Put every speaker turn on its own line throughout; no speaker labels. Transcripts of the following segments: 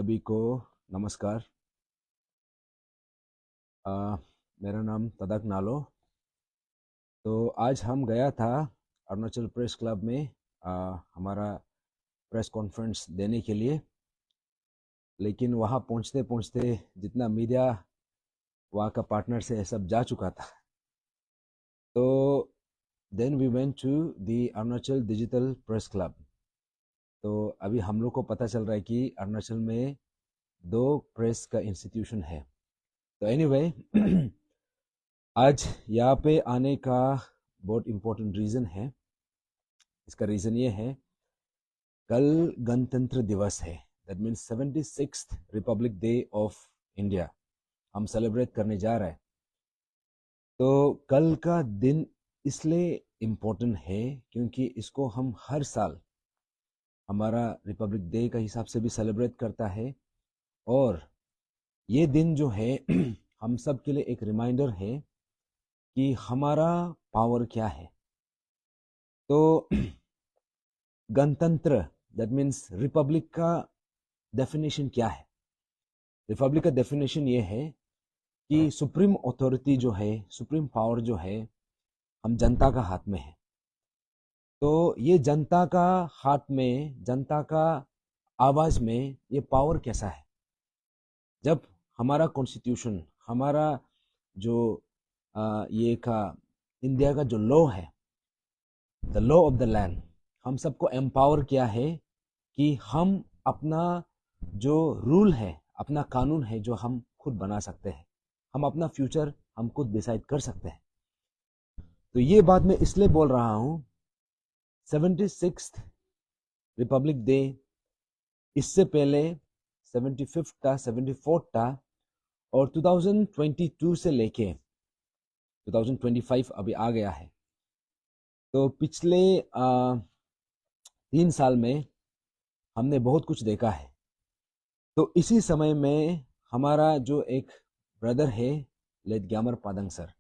सभी को नमस्कार। मेरा नाम तदक नालो। तो आज हम गया था अरुणाचल प्रेस क्लब में हमारा प्रेस कॉन्फ्रेंस देने के लिए, लेकिन वहाँ पहुँचते पहुँचते जितना मीडिया वहाँ का पार्टनर से सब जा चुका था। तो then we went to the Arunachal digital press club. तो अभी हम लोग को पता चल रहा है कि अरुणाचल में 2 प्रेस का इंस्टीट्यूशन है। तो एनीवे आज यहाँ पे आने का बहुत इम्पोर्टेंट रीज़न है। इसका रीज़न ये है, कल गणतंत्र दिवस है। That means 76th Republic day of India हम सेलिब्रेट करने जा रहे हैं। तो कल का दिन इसलिए इम्पोर्टेंट है क्योंकि इसको हम हर साल हमारा रिपब्लिक डे का हिसाब से भी सेलिब्रेट करता है, और ये दिन जो है हम सब के लिए एक रिमाइंडर है कि हमारा पावर क्या है। तो गणतंत्र दैट मीन्स रिपब्लिक का डेफिनेशन क्या है? रिपब्लिक का डेफिनेशन ये है कि सुप्रीम अथॉरिटी जो है, सुप्रीम पावर जो है, हम जनता का हाथ में है। तो ये जनता का हाथ में, जनता का आवाज में ये पावर कैसा है? जब हमारा कॉन्स्टिट्यूशन, हमारा जो ये का इंडिया का जो लॉ है, the law of the land, हम सबको एम्पावर किया है कि हम अपना जो रूल है, अपना कानून है, जो हम खुद बना सकते हैं। हम अपना फ्यूचर हम खुद डिसाइड कर सकते हैं। तो ये बात मैं इसलिए बोल रहा हूँ, 76th रिपब्लिक डे, इससे पहले 75th था, 74th था, और 2022 से लेके 2025 अभी आ गया है। तो पिछले 3 साल में हमने बहुत कुछ देखा है। तो इसी समय में हमारा जो एक ब्रदर है, लेट ग्यामर पादंग सर,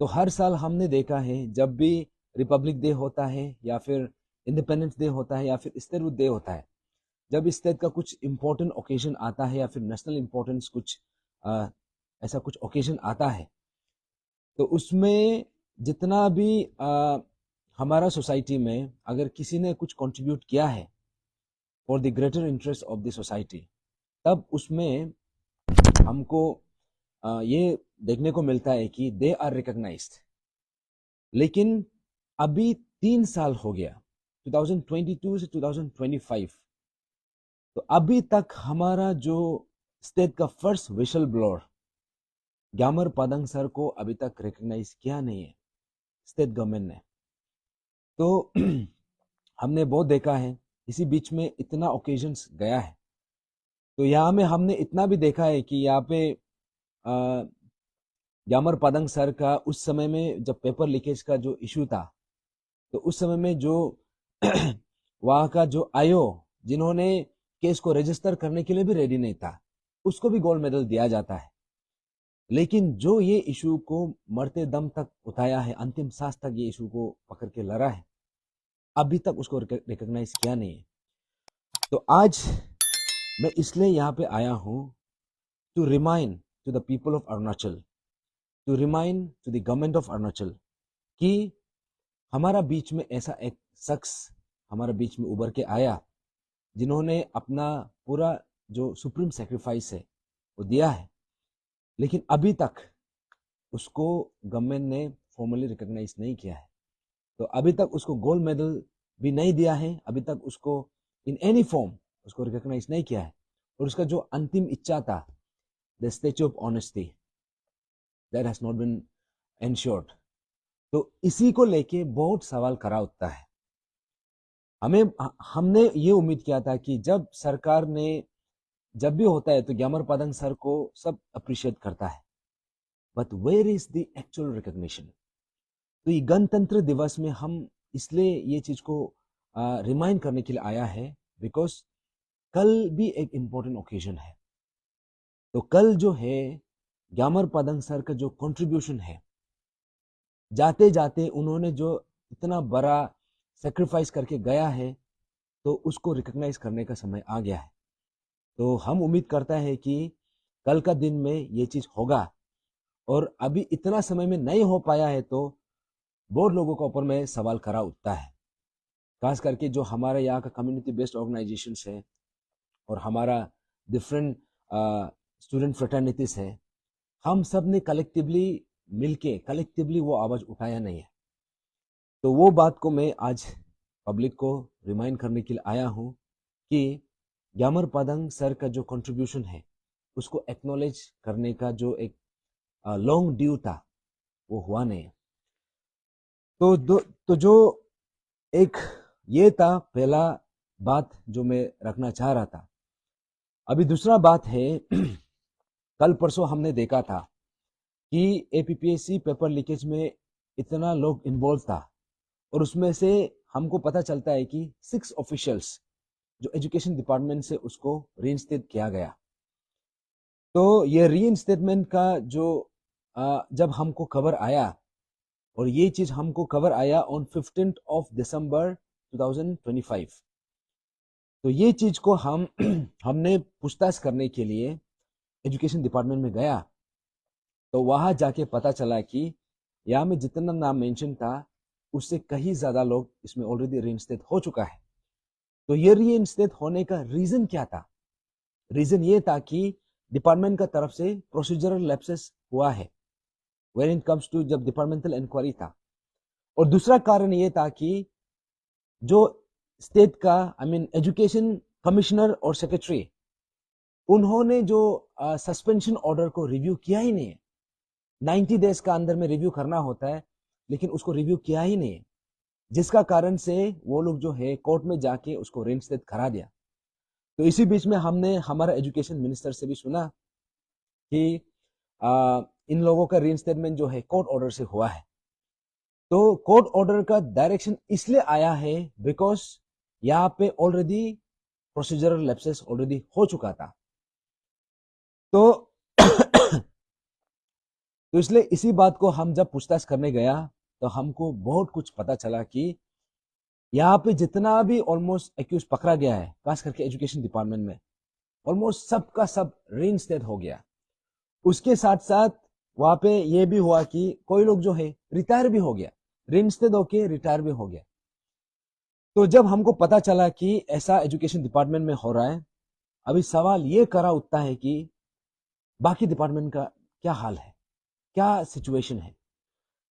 तो हर साल हमने देखा है जब भी रिपब्लिक डे होता है या फिर इंडिपेंडेंस डे होता है या फिर स्टेटहुड डे होता है, जब स्टेट का कुछ इम्पोर्टेंट ओकेजन आता है या फिर नेशनल इम्पोर्टेंस कुछ ऐसा कुछ ओकेजन आता है, तो उसमें जितना भी हमारा सोसाइटी में अगर किसी ने कुछ कंट्रीब्यूट किया है for the greater interest of the society, तब उसमें हमको ये देखने को मिलता है कि दे आर रिकॉग्नाइज्ड। लेकिन अभी 3 साल हो गया, 2022 से 2025, तो अभी तक हमारा जो स्टेट का फर्स्ट विशल ब्लोअर ग्यामर पादंग सर को अभी तक रिकॉग्नाइज किया नहीं है स्टेट गवर्नमेंट ने। तो हमने बहुत देखा है, इसी बीच में इतना ओकेजन्स गया है। तो यहाँ में हमने इतना भी देखा है कि यहाँ पे ग्यामर पादंग सर का उस समय में जब पेपर लीकेज का जो इशू था, तो उस समय में जो वहाँ का जो आयो, जिन्होंने केस को रजिस्टर करने के लिए भी रेडी नहीं था, उसको भी गोल्ड मेडल दिया जाता है। लेकिन जो ये इशू को मरते दम तक उठाया है, अंतिम सांस तक ये इशू को पकड़ के लड़ा है, अभी तक उसको रिकॉग्नाइज किया नहीं है। तो आज मैं इसलिए यहाँ पे आया हूँ, to remind to the people of Arunachal, to remind to the government of Arunachal कि हमारा बीच में ऐसा एक शख्स हमारा बीच में उभर के आया, जिन्होंने अपना पूरा जो सुप्रीम सेक्रीफाइस है वो दिया है, लेकिन अभी तक उसको गवर्नमेंट ने फॉर्मली रिकॉग्नाइज नहीं किया है। तो अभी तक उसको गोल्ड मेडल भी नहीं दिया है, अभी तक उसको इन एनी फॉर्म उसको रिकॉग्नाइज नहीं किया है। और उसका जो अंतिम इच्छा था, the statue of honesty, that has not been ensured. तो इसी को लेके बहुत सवाल खड़ा उठता है। हमने ये उम्मीद किया था कि जब सरकार ने, जब भी होता है तो ग्यामर पादंग सर को सब अप्रिशिएट करता है, but where is the actual recognition? तो ये गणतंत्र दिवस में हम इसलिए ये चीज को रिमाइंड करने के लिए आया है, बिकॉज कल भी एक इम्पोर्टेंट ओकेजन है। तो कल जो है ग्यामर पादंग सर का जो कंट्रीब्यूशन है, जाते जाते उन्होंने जो इतना बड़ा सेक्रीफाइस करके गया है, तो उसको रिकॉग्नाइज करने का समय आ गया है। तो हम उम्मीद करता है कि कल का दिन में ये चीज होगा, और अभी इतना समय में नहीं हो पाया है तो बहुत लोगों के ऊपर में सवाल खड़ा उठता है। खास करके जो हमारे यहाँ का कम्युनिटी बेस्ड ऑर्गेनाइजेशन है और हमारा डिफरेंट स्टूडेंट फ्रेटर्निटीज है, हम सब ने कलेक्टिवली वो आवाज उठाया नहीं है। तो वो बात को मैं आज पब्लिक को रिमाइंड करने के लिए आया हूँ कि ग्यामर पादंग सर का जो कंट्रीब्यूशन है उसको एक्नॉलेज करने का जो एक लॉन्ग ड्यू था वो हुआ नहीं है। तो जो एक ये था पहला बात जो मैं रखना चाह रहा था। अभी दूसरा बात है कल परसों हमने देखा था कि एपीपीएससी पेपर लीकेज में इतना लोग इन्वॉल्व था, और उसमें से हमको पता चलता है कि 6 ऑफिशियल्स जो एजुकेशन डिपार्टमेंट से उसको रीइंस्टेट किया गया। तो ये रीइंस्टेटमेंट का जो जब हमको खबर आया, और ये चीज हमको खबर आया ऑन 15 दिसंबर 2025, तो ये चीज को हमने पूछताछ करने के लिए एजुकेशन डिपार्टमेंट में गया। तो वहां जाके पता चला कि यहाँ में जितना नाम मेंशन था उससे कहीं ज्यादा लोग इसमें ऑलरेडी रीइंस्टेट हो चुका है। तो ये रीइंस्टेट होने का रीजन क्या था? रीजन ये था कि डिपार्टमेंट का तरफ से प्रोसीजरल लैप्सेस हुआ है व्हेन इट कम्स टू जब डिपार्टमेंटल इंक्वायरी था। और दूसरा कारण ये था कि जो स्टेट का एजुकेशन कमिश्नर और सेक्रेटरी, उन्होंने जो सस्पेंशन ऑर्डर को रिव्यू किया ही नहीं है। 90 डेज का अंदर में रिव्यू करना होता है, लेकिन उसको रिव्यू किया ही नहीं है, जिसका कारण से वो लोग जो है कोर्ट में जाके उसको रीइंस्टेट करा दिया। तो इसी बीच में हमने हमारा एजुकेशन मिनिस्टर से भी सुना कि इन लोगों का रीइंस्टेटमेंट जो है कोर्ट ऑर्डर से हुआ है। तो कोर्ट ऑर्डर का डायरेक्शन इसलिए आया है बिकॉज यहाँ पे ऑलरेडी प्रोसीजरल लैप्सेस ऑलरेडी हो चुका था। तो तो इसलिए इसी बात को हम जब पूछताछ करने गया तो हमको बहुत कुछ पता चला कि यहाँ पे जितना भी ऑलमोस्ट एक्यूज पकड़ा गया है, खास करके एजुकेशन डिपार्टमेंट में, ऑलमोस्ट सब का सब रीइंस्टेट हो गया। उसके साथ साथ वहां पे ये भी हुआ कि कोई लोग जो है रिटायर भी हो गया, रीइंस्टेट होके रिटायर भी हो गया। तो जब हमको पता चला कि ऐसा एजुकेशन डिपार्टमेंट में हो रहा है, अभी सवाल ये करा उठता है कि बाकी डिपार्टमेंट का क्या हाल है, क्या सिचुएशन है।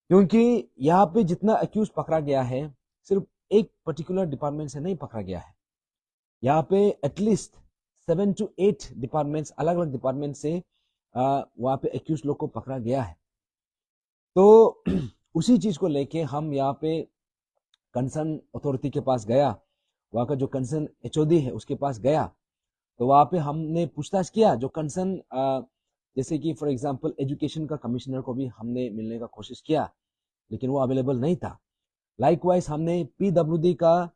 क्योंकि यहाँ पे जितना एक्यूज पकड़ा गया है सिर्फ एक पर्टिकुलर डिपार्टमेंट से नहीं पकड़ा गया है। यहाँ पे एटलीस्ट 7 to 8 डिपार्टमेंट्स, अलग अलग डिपार्टमेंट से वहाँ पे एक्यूज लोग को पकड़ा गया है। तो उसी चीज को लेके हम यहाँ पे कंसर्न अथॉरिटी के पास गया, वहाँ का जो कंसर्न एचओडी है उसके पास गया। तो वहाँ पे हमने पूछताछ किया जो कंसर्न, जैसे कि फॉर एग्जांपल एजुकेशन का कमिश्नर को भी हमने मिलने का कोशिश किया, लेकिन वो अवेलेबल नहीं था। लाइकवाइज हमने पीडब्ल्यूडी का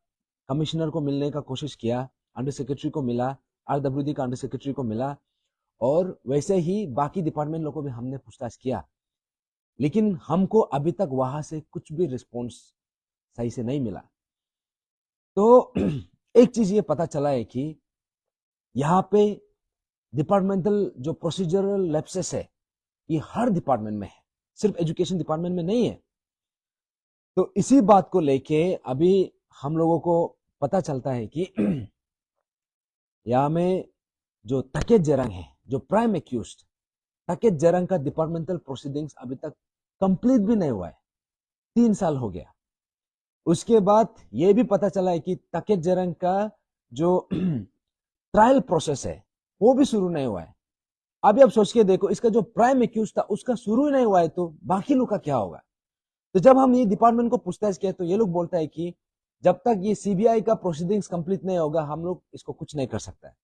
कमिश्नर को मिलने का कोशिश किया, अंडर सेक्रेटरी को मिला, आरडब्ल्यूडी का अंडर सेक्रेटरी को मिला, और वैसे ही बाकी डिपार्टमेंट लोगों को भी हमने पूछताछ किया, लेकिन हमको अभी तक वहां से कुछ भी रिस्पॉन्स सही से नहीं मिला। तो एक चीज ये पता चला है कि यहाँ पे डिपार्टमेंटल जो प्रोसीजरल लैप्सेस है ये हर डिपार्टमेंट में है, सिर्फ एजुकेशन डिपार्टमेंट में नहीं है। तो इसी बात को लेके अभी हम लोगों को पता चलता है कि यहाँ में जो तकेत जरंग है, जो प्राइम एक्यूज्ड तकेत जरंग का डिपार्टमेंटल प्रोसीडिंग्स अभी तक कंप्लीट भी नहीं हुआ है, 3 साल हो गया। उसके बाद ये भी पता चला है कि तकेत जरंग का जो ट्रायल प्रोसेस है वो भी शुरू नहीं हुआ है। अभी आप सोच के देखो, इसका जो प्राइम एक्यूज था उसका शुरू ही नहीं हुआ है, तो बाकी लोग का क्या होगा? तो जब हम ये डिपार्टमेंट को पूछताछ किया तो ये लोग बोलता है कि जब तक ये सीबीआई का प्रोसीडिंग्स कंप्लीट नहीं होगा हम लोग इसको कुछ नहीं कर सकता है।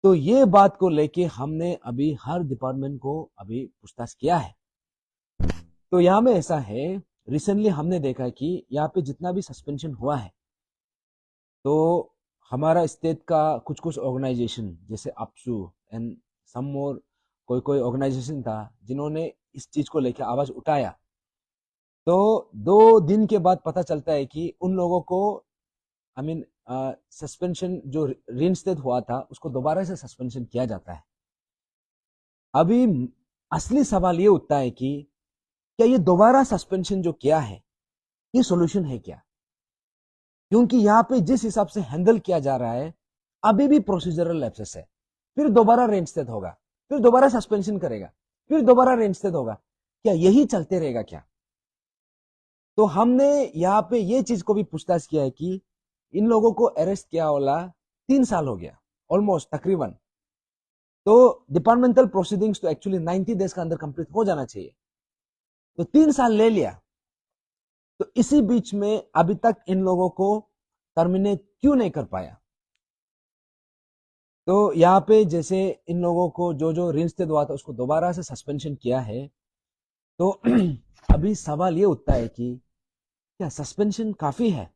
तो ये बात को लेके हमने अभी हर डिपार्टमेंट को अभी पूछताछ किया है। तो यहाँ में ऐसा है, रिसेंटली हमने देखा कि यहाँ पे जितना भी सस्पेंशन हुआ है, तो हमारा स्टेट का कुछ कुछ ऑर्गेनाइजेशन जैसे अपसू एंड सम मोर कोई कोई ऑर्गेनाइजेशन था जिन्होंने इस चीज को लेकर आवाज उठाया। तो 2 दिन के बाद पता चलता है कि उन लोगों को आई मीन सस्पेंशन जो रीइंस्टेट हुआ था उसको दोबारा से सस्पेंशन किया जाता है। अभी असली सवाल ये उठता है कि क्या ये दोबारा सस्पेंशन जो किया है ये सॉल्यूशन है क्या? क्योंकि यहाँ पे जिस हिसाब से हैंडल किया जा रहा है अभी भी प्रोसीजरल लैप्सेस है, फिर दोबारा रेइंस्टेट होगा, फिर दोबारा सस्पेंशन करेगा, फिर दोबारा रेइंस्टेट होगा। क्या यही चलते रहेगा क्या? तो हमने यहाँ पे ये चीज को भी पूछताछ किया है कि इन लोगों को अरेस्ट किया वाला 3 साल हो गया ऑलमोस्ट तकरीबन। तो डिपार्टमेंटल प्रोसीडिंग्स तो एक्चुअली 90 डेज का अंदर कंप्लीट हो जाना चाहिए, तो 3 साल ले लिया। तो इसी बीच में अभी तक इन लोगों को टर्मिनेट क्यों नहीं कर पाया? तो यहाँ पे जैसे इन लोगों को जो जो रिइंस्टेट हुआ था उसको दोबारा से सस्पेंशन किया है, तो अभी सवाल ये उठता है कि क्या सस्पेंशन काफी है?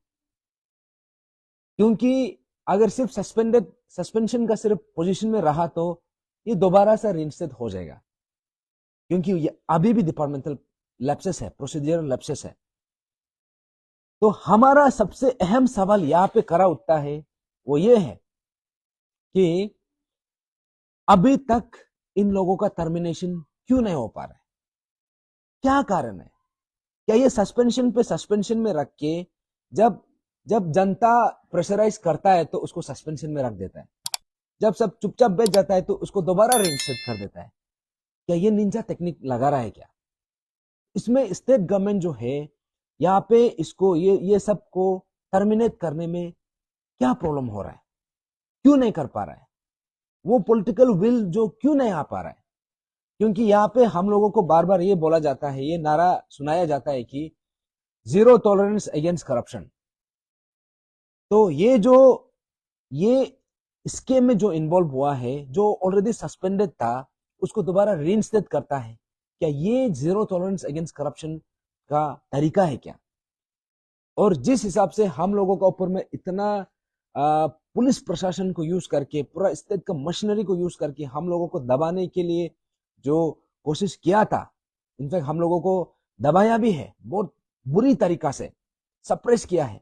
क्योंकि अगर सिर्फ सस्पेंशन का सिर्फ पोजीशन में रहा तो ये दोबारा से रिइंस्टेट हो जाएगा, क्योंकि ये अभी भी डिपार्टमेंटल लैप्सेस है, प्रोसीजरल लैप्सेस है। तो हमारा सबसे अहम सवाल यहाँ पे खड़ा उठता है, वो ये है कि अभी तक इन लोगों का टर्मिनेशन क्यों नहीं हो पा रहा है? क्या कारण है? क्या ये सस्पेंशन पे सस्पेंशन में रख के जब जब जनता प्रेशराइज करता है तो उसको सस्पेंशन में रख देता है, जब सब चुपचाप बैठ जाता है तो उसको दोबारा रेइंस्टेट कर देता है? क्या ये निंजा टेक्निक लगा रहा है क्या? इसमें स्टेट गवर्नमेंट जो है यहाँ पे इसको ये सब को टर्मिनेट करने में क्या प्रॉब्लम हो रहा है, क्यों नहीं कर पा रहा है? वो पॉलिटिकल विल जो क्यों नहीं आ पा रहा है? क्योंकि यहाँ पे हम लोगों को बार बार ये बोला जाता है, ये नारा सुनाया जाता है कि जीरो टॉलरेंस अगेंस्ट करप्शन। तो ये स्कीम में जो इन्वॉल्व हुआ है, जो ऑलरेडी सस्पेंडेड था, उसको दोबारा रीइंस्टेट करता है। क्या ये जीरो टॉलरेंस अगेंस्ट करप्शन का तरीका है क्या? और जिस हिसाब से हम लोगों का ऊपर में इतना पुलिस प्रशासन को यूज करके, पूरा स्टेट का मशीनरी को यूज करके हम लोगों को दबाने के लिए जो कोशिश किया था, इनफैक्ट हम लोगों को दबाया भी है, बहुत बुरी तरीका से सप्रेस किया है।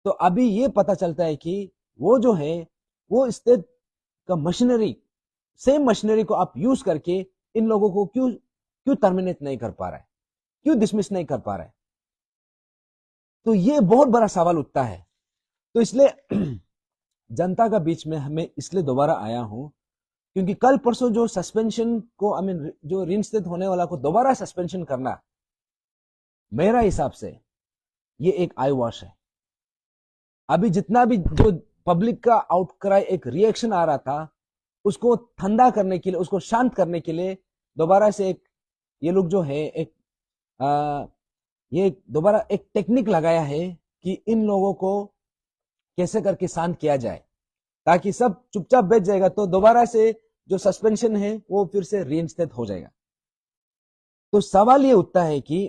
तो अभी ये पता चलता है कि वो जो है वो स्टेट का मशीनरी, सेम मशीनरी को आप यूज करके इन लोगों को क्यों क्यों टर्मिनेट नहीं कर पा रहा है, क्यों डिसमिस नहीं कर पा रहा है? तो ये बहुत बड़ा सवाल उठता है। तो इसलिए जनता का बीच में हमें इसलिए दोबारा आया हूं क्योंकि कल परसों जो सस्पेंशन को आई मीन जो रिइंस्टेट होने वाला को दोबारा सस्पेंशन करना, मेरा हिसाब से ये एक आई वॉश है। अभी जितना भी जो पब्लिक का आउटक्राई, एक रिएक्शन आ रहा था, उसको ठंडा करने के लिए, उसको शांत करने के लिए दोबारा से एक ये लोग जो है एक ये दोबारा एक टेक्निक लगाया है कि इन लोगों को कैसे करके शांत किया जाए, ताकि सब चुपचाप बैठ जाएगा तो दोबारा से जो सस्पेंशन है वो फिर से रीइंस्टेट हो जाएगा। तो सवाल ये उठता है कि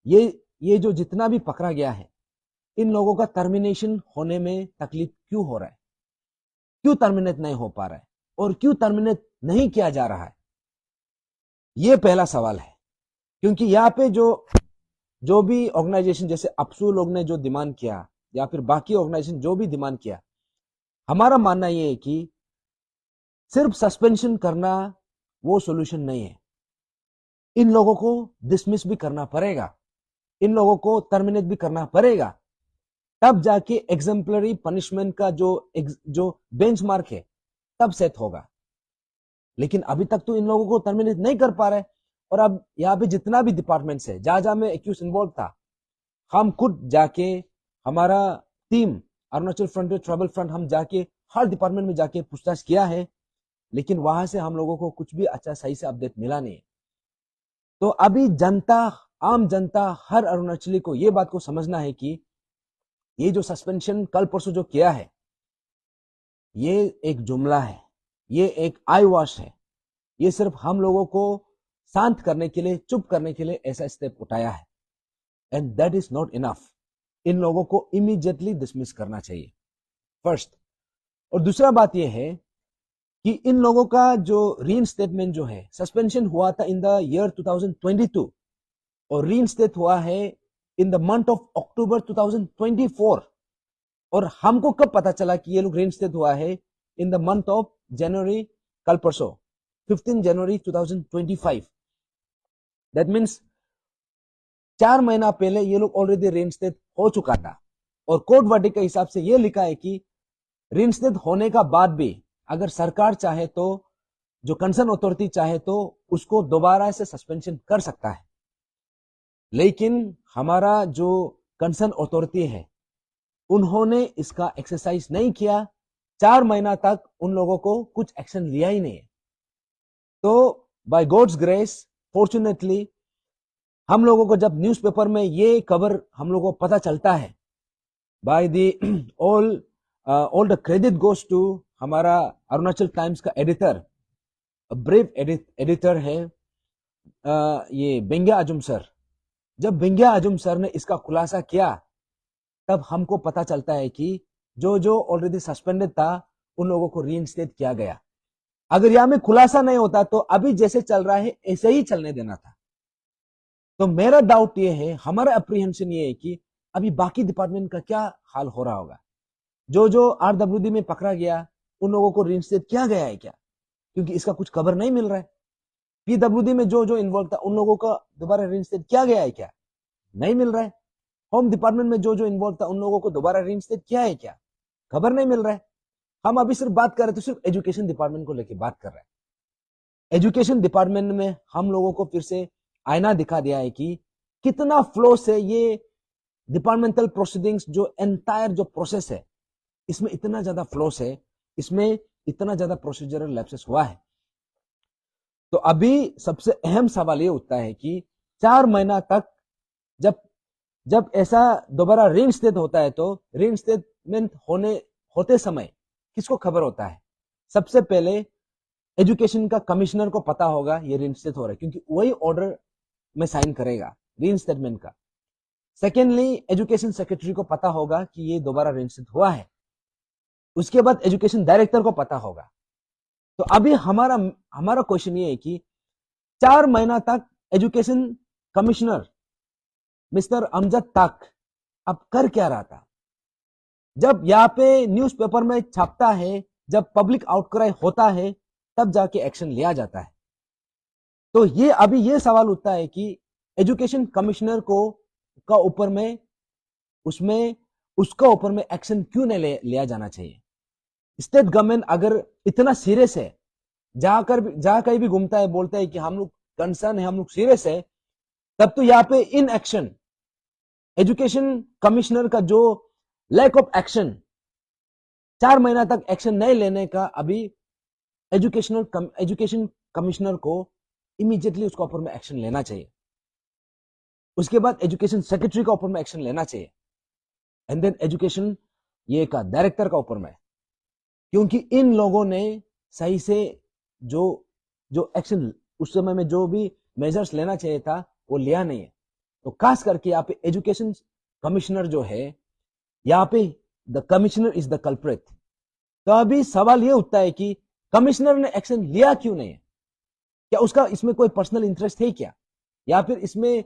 ये जो जितना भी पकड़ा गया है, इन लोगों का टर्मिनेशन होने में तकलीफ क्यों हो रहा है, क्यों टर्मिनेट नहीं हो पा रहा है, और क्यों टर्मिनेट नहीं किया जा रहा है? ये पहला सवाल है। क्योंकि यहाँ पे जो भी ऑर्गेनाइजेशन, जैसे अपसू लोग ने जो डिमांड किया या फिर बाकी ऑर्गेनाइजेशन जो भी डिमांड किया, हमारा मानना यह है कि सिर्फ सस्पेंशन करना वो सॉल्यूशन नहीं है। इन लोगों को डिसमिस भी करना पड़ेगा, इन लोगों को टर्मिनेट भी करना पड़ेगा, तब जाके एग्जाम्पलरी पनिशमेंट का जो बेंचमार्क है तब सेट होगा। लेकिन अभी तक तो इन लोगों को टर्मिनेट नहीं कर पा रहे। और अब यहाँ पे जितना भी डिपार्टमेंट्स है, जहां जहां में एक्यूज इन्वॉल्व था, हम खुद जाके, हमारा team Arunachal front, tribal front, हम जाके हर डिपार्टमेंट में जाके पूछताछ किया है, लेकिन वहां से हम लोगों को कुछ भी अच्छा सही से अपडेट मिला नहीं। तो अभी जनता, आम जनता, हर अरुणाचली को ये बात को समझना है कि ये जो सस्पेंशन कल परसों जो किया है, ये एक जुमला है, ये एक आई वॉश है। ये सिर्फ हम लोगों को शांत करने के लिए, चुप करने के लिए ऐसा स्टेप उठाया है, and that is not enough. इन लोगों को इमीडिएटली डिसमिस करना चाहिए, फर्स्ट। और दूसरा बात यह है कि इन लोगों का जो रीइंस्टेटमेंट जो है, सस्पेंशन हुआ था इन द ईयर 2022 और रीइंस्टेट हुआ है in the month of October 2024। और हमको कब पता चला कि ये लोग रेइंस्टेट हुआ है? In the month of January, कल परसों 15 जनवरी 2025। दैट मीन्स 4 महीना पहले ये लोग ऑलरेडी रेइंस्टेट हो चुका था। और कोर्ट वर्डिक्ट के हिसाब से ये लिखा है कि रेइंस्टेट होने का बाद भी अगर सरकार चाहे तो, जो कंसर्न अथॉरिटी चाहे तो उसको दोबारा से सस्पेंशन कर सकता है। लेकिन हमारा जो कंसर्न अथॉरिटी है उन्होंने इसका एक्सरसाइज नहीं किया। 4 महीना तक उन लोगों को कुछ एक्शन लिया ही नहीं है। तो बाय गॉड्स ग्रेस, फॉर्चुनेटली हम लोगों को जब न्यूज़पेपर में ये खबर हम लोगों को पता चलता है, by the all the credit goes to हमारा अरुणाचल टाइम्स का एडिटर, ब्रेव एडिटर है ये बेंगिया आजुम सर। जब बेंगिया आजुम सर ने इसका खुलासा किया तब हमको पता चलता है कि जो जो ऑलरेडी सस्पेंडेड था उन लोगों को रीइंस्टेट किया गया। अगर यहां में खुलासा नहीं होता तो अभी जैसे चल रहा है ऐसे ही चलने देना था। तो मेरा डाउट ये है, हमारा अप्रीहेंशन ये है कि अभी बाकी डिपार्टमेंट का क्या हाल हो रहा होगा। जो जो आरडब्ल्यूडी में पकड़ा गया उन लोगों को रीइंस्टेट किया गया है क्या? क्योंकि इसका कुछ खबर नहीं मिल रहा है। पीडब्ल्यूडी में जो जो इन्वॉल्व था उन लोगों का दोबारा रीइंस्टेट किया गया है क्या? नहीं मिल रहा है। होम डिपार्टमेंट में जो जो इन्वॉल्व था उन लोगों को दोबारा रीइंस्टेट किया है क्या? खबर नहीं मिल रहा है। हम अभी सिर्फ बात कर रहे थे, सिर्फ एजुकेशन डिपार्टमेंट को लेकर बात कर रहे हैं। एजुकेशन डिपार्टमेंट में हम लोगों को फिर से आईना दिखा दिया है कि कितना फ्लो से ये डिपार्टमेंटल प्रोसीडिंग्स, जो एंटायर जो प्रोसेस है, इसमें इतना ज्यादा फ्लोस है, इसमें इतना ज्यादा प्रोसीजरल लैप्सेस हुआ है। तो अभी सबसे अहम सवाल ये उठता है कि 4 महीना तक जब ऐसा दोबारा रीइंस्टेट होता है तो रीइंस्टेटमेंट होते समय किसको खबर होता है? सबसे पहले एजुकेशन का कमिश्नर को पता होगा ये रीइंस्टेट हो रहा है, क्योंकि वही ऑर्डर में साइन करेगा रीइंस्टेटमेंट का। सेकेंडली, एजुकेशन सेक्रेटरी को पता होगा कि ये दोबारा रीइंस्टेट हुआ है। उसके बाद एजुकेशन डायरेक्टर को पता होगा। तो अभी हमारा क्वेश्चन ये है कि 4 महीना तक एजुकेशन कमिश्नर मिस्टर अमजद तक अब कर क्या रहा था? जब यहाँ पे न्यूज़पेपर में छपता है, जब पब्लिक आउटक्राई होता है, तब जाके एक्शन लिया जाता है। तो ये अभी ये सवाल उठता है कि एजुकेशन कमिश्नर को का ऊपर में उसका ऊपर में एक्शन क्यों नहीं लिया जाना चाहिए? स्टेट गवर्नमेंट अगर इतना सीरियस है, जहां कहीं भी घूमता है बोलता है कि हम लोग कंसर्न है, हम लोग सीरियस है, तब तो यहाँ पे इन एक्शन एजुकेशन कमिश्नर का जो लैक ऑफ एक्शन, 4 महीना तक एक्शन नहीं लेने का, अभी एजुकेशन कमिश्नर को इमीडिएटली उसके ऊपर में एक्शन लेना चाहिए। उसके बाद एजुकेशन सेक्रेटरी का ऊपर में एक्शन लेना चाहिए, एंड देन एजुकेशन ये का डायरेक्टर का ऊपर में, क्योंकि इन लोगों ने सही से जो एक्शन उस समय में जो भी मेजर्स लेना चाहिए था वो लिया नहीं है। तो खास करके यहाँ पे एजुकेशन कमिश्नर जो है, यहाँ पे the commissioner is the culprit. तो अभी सवाल ये उठता है कि कमिश्नर ने एक्शन लिया क्यों नहीं है? क्या उसका इसमें कोई पर्सनल इंटरेस्ट है क्या? या फिर इसमें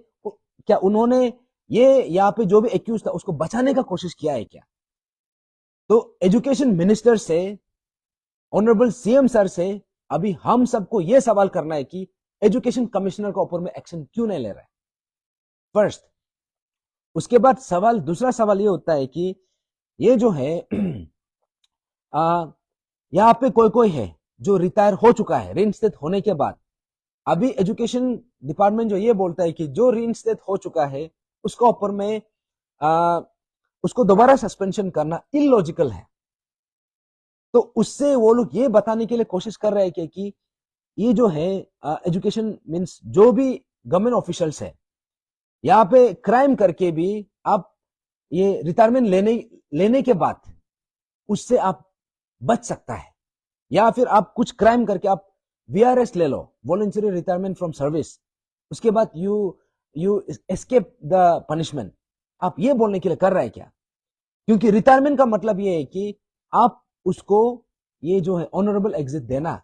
क्या उन्होंने ये यहाँ पे जो भी एक्यूज था उसको बचाने का कोशिश किया है क्या? तो एजुकेशन मिनिस्टर से, ऑनरेबल सीएम सर से अभी हम सबको यह सवाल करना है कि एजुकेशन कमिश्नर के ऊपर में एक्शन क्यों नहीं ले रहा है, फर्स्ट। उसके बाद दूसरा सवाल ये होता है कि ये जो है यहाँ पे कोई है जो रिटायर हो चुका है रीइंस्टेट होने के बाद। अभी एजुकेशन डिपार्टमेंट जो ये बोलता है कि जो रीइंस्टेट हो चुका है उसका ऊपर में उसको दोबारा सस्पेंशन करना इलॉजिकल है। तो उससे वो लोग ये बताने के लिए कोशिश कर रहे हैं कि ये जो है एजुकेशन मीन्स जो भी गवर्नमेंट ऑफिशियल्स है, यहाँ पे क्राइम करके भी आप ये रिटायरमेंट लेने के बाद उससे आप बच सकता है, या फिर आप कुछ क्राइम करके आप वीआरएस ले लो, वॉलंटरी रिटायरमेंट फ्रॉम सर्विस, उसके बाद यू एस्केप द पनिशमेंट। आप ये बोलने के लिए कर रहे हैं क्या? क्योंकि रिटायरमेंट का मतलब ये है कि आप उसको ये जो है ऑनरेबल एग्जिट देना।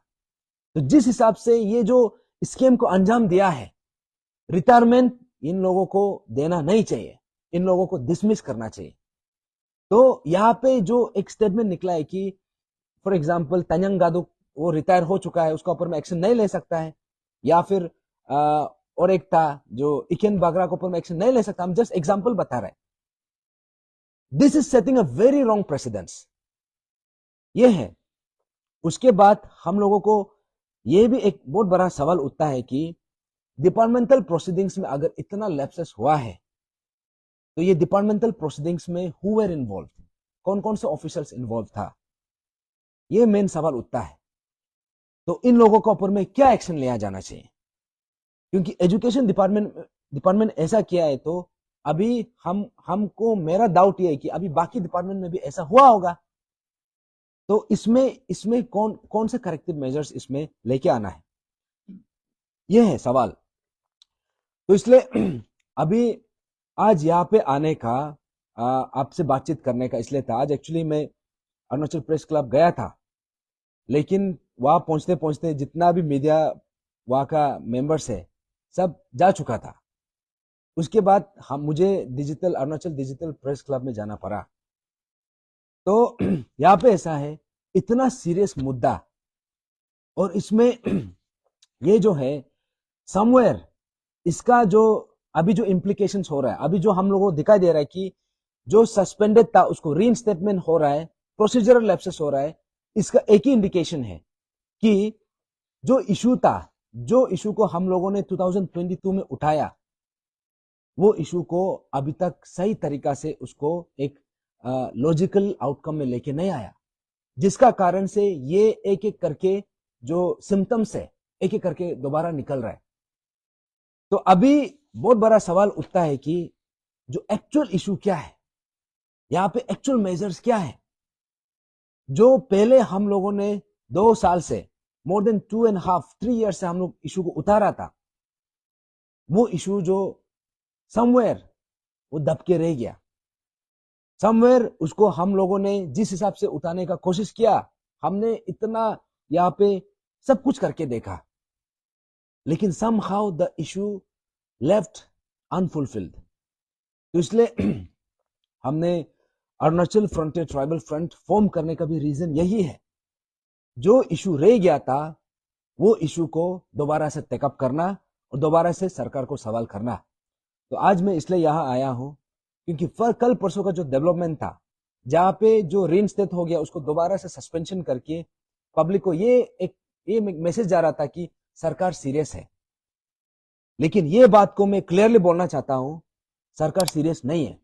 तो जिस हिसाब से ये जो स्कीम को अंजाम दिया है, रिटायरमेंट इन लोगों को देना नहीं चाहिए, इन लोगों को डिसमिस करना चाहिए। तो यहाँ पे जो एक स्टेटमेंट निकला है कि फॉर एग्जाम्पल तंजंग गादो वो रिटायर हो चुका है, उसका ऊपर में एक्शन नहीं ले सकता है, या फिर और एक था जो इकेन बागरा के ऊपर में एक्शन नहीं ले सकता। हम जस्ट एग्जाम्पल बता रहे हैं। This is setting a very wrong precedence, ये है। उसके बाद हम लोगों को ये भी एक बहुत बड़ा सवाल उठता है कि डिपार्टमेंटल प्रोसीडिंग्स में अगर इतना लैप्सेस हुआ है, तो ये डिपार्टमेंटल प्रोसीडिंग्स में हु वर इन्वॉल्व, कौन कौन से ऑफिसर्स इन्वॉल्व था, ये मेन सवाल उठता है। तो इन लोगों के ऊपर में क्या एक्शन लिया जाना चाहिए, क्योंकि एजुकेशन डिपार्टमेंट ऐसा किया है, तो अभी हमको मेरा डाउट ये है कि अभी बाकी डिपार्टमेंट में भी ऐसा हुआ होगा। तो इसमें कौन कौन से करेक्टिव मेजर्स इसमें लेके आना है, ये है सवाल। तो इसलिए अभी आज यहाँ पे आने का, आपसे बातचीत करने का इसलिए था। आज एक्चुअली मैं अरुणाचल प्रेस क्लब गया था, लेकिन वहां पहुंचते पहुंचते जितना भी मीडिया वहां का मेंबर्स है सब जा चुका था। उसके बाद मुझे अरुणाचल डिजिटल प्रेस क्लब में जाना पड़ा। तो यहाँ पे ऐसा है, इतना सीरियस मुद्दा, और इसमें ये जो है समवेयर इसका जो अभी जो इम्प्लीकेशंस हो रहा है, अभी जो हम लोगों को दिखाई दे रहा है कि जो सस्पेंडेड था उसको रीइंस्टेटमेंट हो रहा है, प्रोसीजरल लैप्सेस हो रहा है, इसका एक ही इंडिकेशन है कि जो इशू था, जो इशू को हम लोगों ने 2022 में उठाया, वो इशू को अभी तक सही तरीका से उसको एक लॉजिकल आउटकम में लेके नहीं आया, जिसका कारण से ये एक एक करके जो सिम्टम्स है एक एक करके दोबारा निकल रहा है। तो अभी बहुत बड़ा सवाल उठता है कि जो एक्चुअल इशू क्या है, यहाँ पे एक्चुअल मेजर्स क्या है। जो पहले हम लोगों ने 2 साल से, मोर देन 2.5-3 ईयर से हम लोग इशू को उतारा था, वो इशू जो समवेयर वो दब के रह गया। समवेयर उसको हम लोगों ने जिस हिसाब से उठाने का कोशिश किया, हमने इतना यहाँ पे सब कुछ करके देखा, लेकिन somehow the issue left unfulfilled। तो इसलिए हमने Arunachal frontier tribal front form करने का भी रीजन यही है। जो इशू रह गया था, वो इशू को दोबारा से टेकअप करना और दोबारा से सरकार को सवाल करना। तो आज मैं इसलिए यहाँ आया हूँ क्योंकि कल परसों का जो डेवलपमेंट था, जहाँ पे जो रीइंस्टेट हो गया उसको दोबारा से सस्पेंशन करके पब्लिक को ये मैसेज जा रहा था कि सरकार सीरियस है। लेकिन ये बात को मैं क्लियरली बोलना चाहता हूं, सरकार सीरियस नहीं है।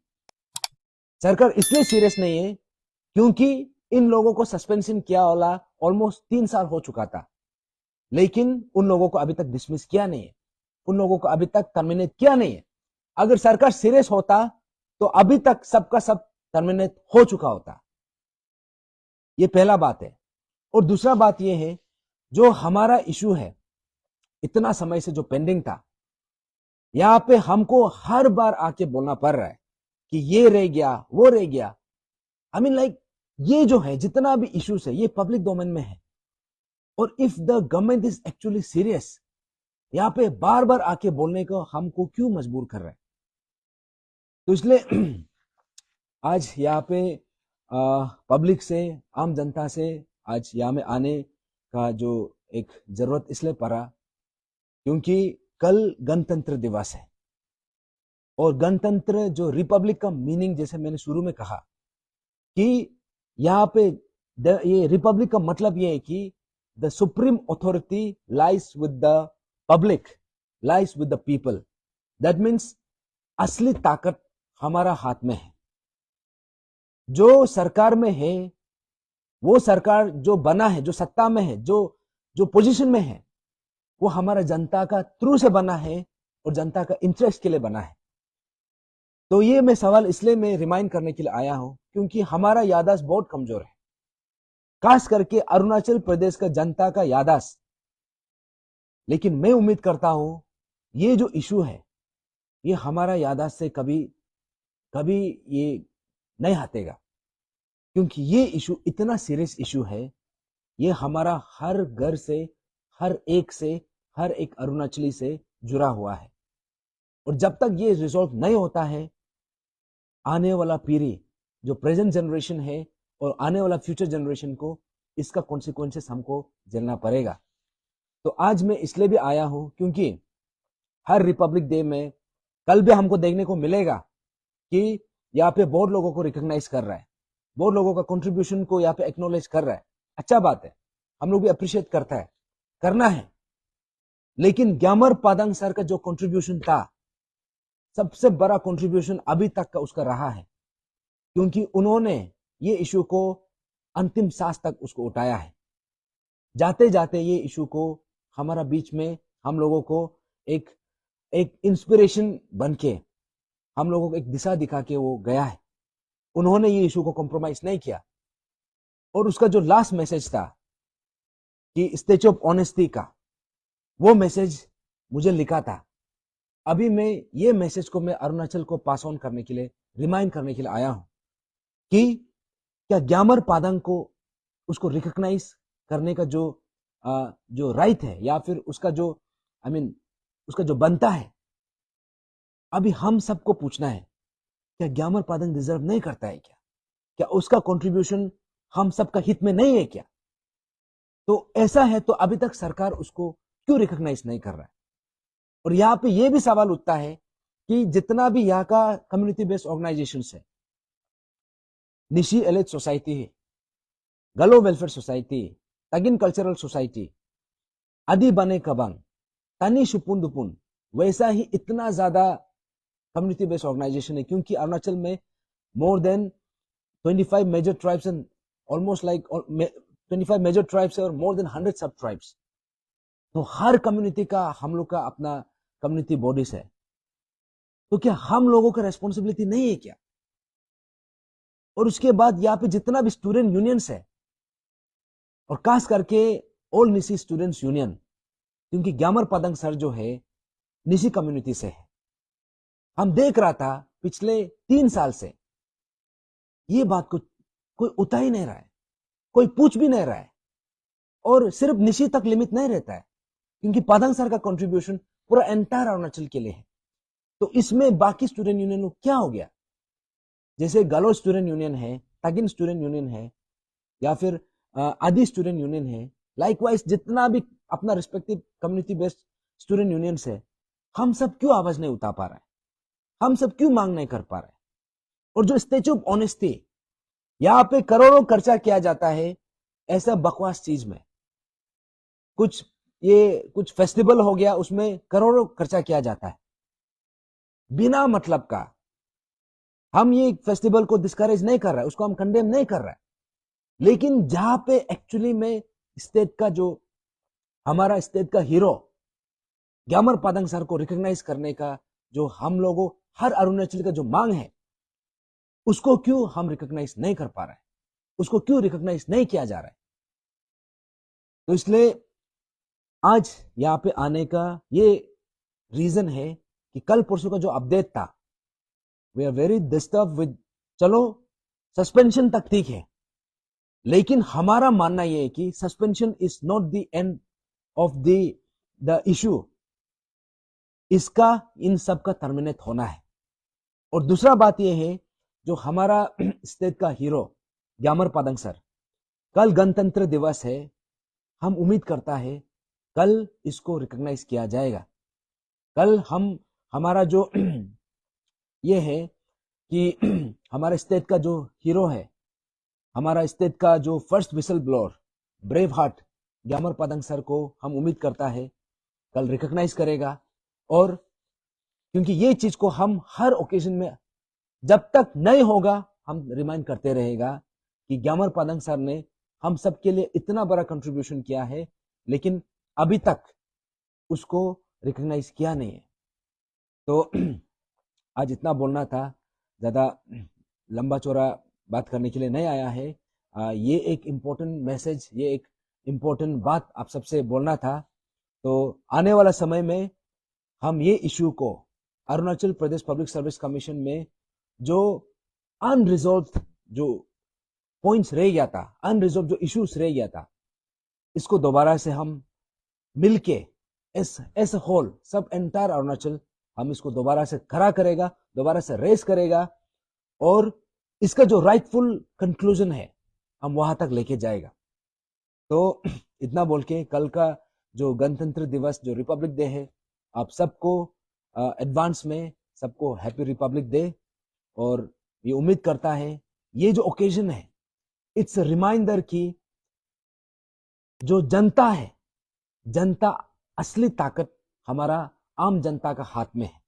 सरकार इसलिए सीरियस नहीं है क्योंकि इन लोगों को सस्पेंशन किया वाला ऑलमोस्ट 3 साल हो चुका था, लेकिन उन लोगों को अभी तक डिसमिस किया नहीं है, उन लोगों को अभी तक टर्मिनेट किया नहीं है। अगर सरकार सीरियस होता तो अभी तक सबका सब टर्मिनेट हो चुका होता। ये पहला बात है। और दूसरा बात यह है, जो हमारा इशू है इतना समय से जो पेंडिंग था, यहां पे हमको हर बार आके बोलना पड़ रहा है कि ये रह गया, वो रह गया। आई मीन लाइक ये जो है जितना भी इश्यूज है ये पब्लिक डोमेन में है, और if the government is actually serious, यहाँ पे बार बार आके बोलने को हमको क्यों मजबूर कर रहा है। तो इसलिए आज यहाँ पे पब्लिक से, आम जनता से आज यहाँ में आने का जो एक जरूरत इसलिए पड़ा क्योंकि कल गणतंत्र दिवस है, और गणतंत्र जो रिपब्लिक का मीनिंग, जैसे मैंने शुरू में कहा कि यहाँ पे ये रिपब्लिक का मतलब ये है कि the supreme authority lies with the public, lies with the people. That means असली ताकत हमारा हाथ में है। जो सरकार में है, वो सरकार जो बना है, जो सत्ता में है, जो पोजीशन में है, वो हमारा जनता का थ्रू से बना है और जनता का इंटरेस्ट के लिए बना है। तो ये मैं सवाल इसलिए मैं रिमाइंड करने के लिए आया हूं क्योंकि हमारा याददाश्त बहुत कमजोर है, खास करके अरुणाचल प्रदेश का जनता का याददाश्त। लेकिन मैं उम्मीद करता हूं ये जो इशू है ये हमारा याददाश्त से कभी कभी ये नहीं हटेगा, क्योंकि ये इशू इतना सीरियस इशू है। ये हमारा हर घर से, हर एक अरुणाचली से जुड़ा हुआ है, और जब तक ये रिजॉल्व नहीं होता है, आने वाला पीढ़ी जो प्रेजेंट जनरेशन है और आने वाला फ्यूचर जनरेशन को इसका कॉन्सिक्वेंसेस हमको झेलना पड़ेगा। तो आज मैं इसलिए भी आया हूं क्योंकि हर रिपब्लिक डे में कल भी हमको देखने को मिलेगा कि यहाँ पे बहुत लोगों को रिकॉग्नाइज कर रहा है, बहुत लोगों का कंट्रीब्यूशन को यहाँ पे एक्नॉलेज कर रहा है। अच्छा बात है, हम लोग भी अप्रिशिएट करना है। लेकिन ग्यामर पादंग सर का जो कंट्रीब्यूशन था, सबसे बड़ा कंट्रीब्यूशन अभी तक का उसका रहा है, क्योंकि उन्होंने ये इशू को अंतिम सांस तक उसको उठाया है। जाते जाते ये इशू को हमारा बीच में हम लोगों को एक इंस्पिरेशन बन के हम लोगों को एक दिशा दिखा के वो गया है। उन्होंने ये इशू को कॉम्प्रोमाइज नहीं किया। और उसका जो लास्ट मैसेज था कि स्टैच्यू ऑफ ऑनेस्टी का, वो मैसेज मुझे लिखा था। अभी मैं ये मैसेज को मैं अरुणाचल को पास ऑन करने के लिए, रिमाइंड करने के लिए आया हूं कि क्या ग्यामर पादंग को उसको रिकॉग्नाइज करने का जो राइट है, या फिर उसका जो उसका जो बनता है, अभी हम सबको पूछना है, क्या ग्यामर पादंग डिजर्व नहीं करता है क्या? क्या उसका कंट्रीब्यूशन हम सबका हित में नहीं है क्या? तो ऐसा है तो अभी तक सरकार उसको क्यों रिकॉग्नाइज नहीं कर रहा है? और यहाँ पे ये भी सवाल उठता है कि जितना भी यहाँ का कम्युनिटी बेस्ड ऑर्गेनाइजेशन है, निशी एलिट सोसाइटी है, गलो वेलफेयर सोसाइटी, तगिन कल्चरल सोसाइटी, आदि बने कबंग, तनी शुपुन दुपुन, वैसा ही इतना ज्यादा कम्युनिटी बेस्ड ऑर्गेनाइजेशन है, क्योंकि अरुणाचल में more than 25 major tribes and almost like 25 major tribes और मोर देन 100 सब ट्राइब्स। तो हर कम्युनिटी का हम लोग का अपना कम्युनिटी बॉडीज है। तो क्या हम लोगों का रेस्पॉन्सिबिलिटी नहीं है क्या? और उसके बाद यहाँ पे जितना भी स्टूडेंट यूनियंस है, और खास करके ऑल निशी स्टूडेंट्स यूनियन, क्योंकि ग्यामर पादंग सर जो है निशी कम्युनिटी से है। हम देख रहा था पिछले 3 साल से ये बात को कोई उठा ही नहीं रहा है, कोई पूछ भी नहीं रहा है, और सिर्फ निशी तक लिमिट नहीं रहता है, क्योंकि पादंग सर का कंट्रीब्यूशन पूरा एंटायर अरुणाचल के लिए है। तो इसमें बाकी स्टूडेंट यूनियन को क्या हो गया? जैसे गलो स्टूडेंट यूनियन है, तगिन स्टूडेंट यूनियन है, या फिर आदि स्टूडेंट यूनियन है, लाइकवाइज जितना भी अपना respective community based student unions है, हम सब क्यों आवाज नहीं उठा पा रहा है? हम सब क्यों मांग नहीं कर पा रहे? और जो स्टैच्यू ऑफ ऑनेस्टी, यहाँ पे करोड़ों खर्चा किया जाता है ऐसा बकवास चीज में। कुछ फेस्टिवल हो गया, उसमें करोड़ों खर्चा किया जाता है बिना मतलब का। हम ये फेस्टिवल को डिस्करेज नहीं कर रहा है, उसको हम कंडेम नहीं कर रहा है, लेकिन जहां पे एक्चुअली में स्टेट का जो हमारा स्टेट का हीरो ग्यामर पादंग सर को रिकॉग्नाइज करने का जो हम लोगों हर अरुणाचल का जो मांग है, उसको क्यों हम रिकॉग्नाइज नहीं कर पा रहे हैं? उसको क्यों रिकॉग्नाइज नहीं किया जा रहा है? तो इसलिए आज यहाँ पे आने का ये रीजन है कि कल परसों का जो अपडेट था, we are very disturb with, चलो सस्पेंशन तक ठीक है, लेकिन हमारा मानना यह है कि suspension is not the end of the issue. इसका इन सब का टर्मिनेट होना है। और दूसरा बात यह है, जो हमारा स्टेट का हीरो ग्यामर पादंग सर, कल गणतंत्र दिवस है, हम उम्मीद करता है कल इसको रिकॉग्नाइज किया जाएगा। कल हमारा जो ये है कि हमारे स्टेट का जो हीरो है, हमारा स्टेट का जो first whistle blower, brave heart Gyamar Padang sir को हम उम्मीद करता है कल रिकॉग्नाइज करेगा। और क्योंकि ये चीज को हम हर ओकेजन में जब तक नहीं होगा, हम रिमाइंड करते रहेगा कि ग्यामर पादंग सर ने हम सबके लिए इतना बड़ा कंट्रीब्यूशन किया है, लेकिन अभी तक उसको रिकॉग्नाइज किया नहीं है। तो आज इतना बोलना था, ज्यादा लंबा चौड़ा बात करने के लिए नहीं आया है। ये एक इम्पोर्टेंट मैसेज, ये एक इम्पोर्टेंट बात आप सबसे बोलना था। तो आने वाला समय में हम ये इश्यू को Arunachal Pradesh public service commission में जो अनरिजॉल्व जो पॉइंट्स रह गया था, अनरिजॉल्व जो इश्यूज रह गया था, इसको दोबारा से हम मिलके एस होल सब एंटायर अरुणाचल हम इसको दोबारा से खड़ा करेगा, दोबारा से रेस करेगा, और इसका जो राइटफुल कंक्लूजन है हम वहां तक लेके जाएगा। तो इतना बोल के कल का जो गणतंत्र दिवस, जो रिपब्लिक डे है, आप सबको एडवांस में सबको हैप्पी रिपब्लिक डे। और ये उम्मीद करता है ये जो ओकेजन है, इट्स रिमाइंडर कि जो जनता है, जनता असली ताकत हमारा आम जनता का हाथ में है।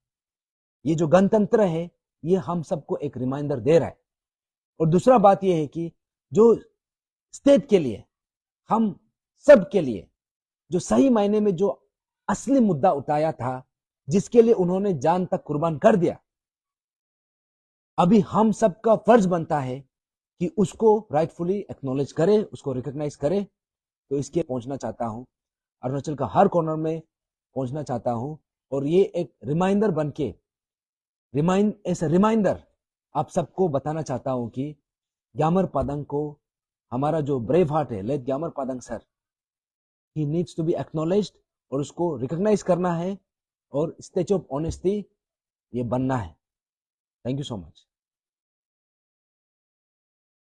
ये जो गणतंत्र है ये हम सबको एक रिमाइंडर दे रहा है। और दूसरा बात ये है कि जो स्टेट के लिए, हम सब के लिए जो सही मायने में जो असली मुद्दा उठाया था, जिसके लिए उन्होंने जान तक कुर्बान कर दिया, अभी हम सबका फर्ज बनता है कि उसको राइटफुली एक्नॉलेज करे, उसको रिकॉग्नाइज करे। तो इसके पहुंचना चाहता हूं, अरुणाचल का हर कॉर्नर में पहुंचना चाहता हूं। और ये एक रिमाइंडर बनके, रिमाइंडर आप सबको बताना चाहता हूं कि ग्यामर पादंग को, हमारा जो ब्रेव हार्ट है late Gyamar Padang sir, he needs to be acknowledged और उसको रिकॉग्नाइज करना है और स्टैच्यू ऑफ ऑनेस्टी ये बनना है। Thank you so much.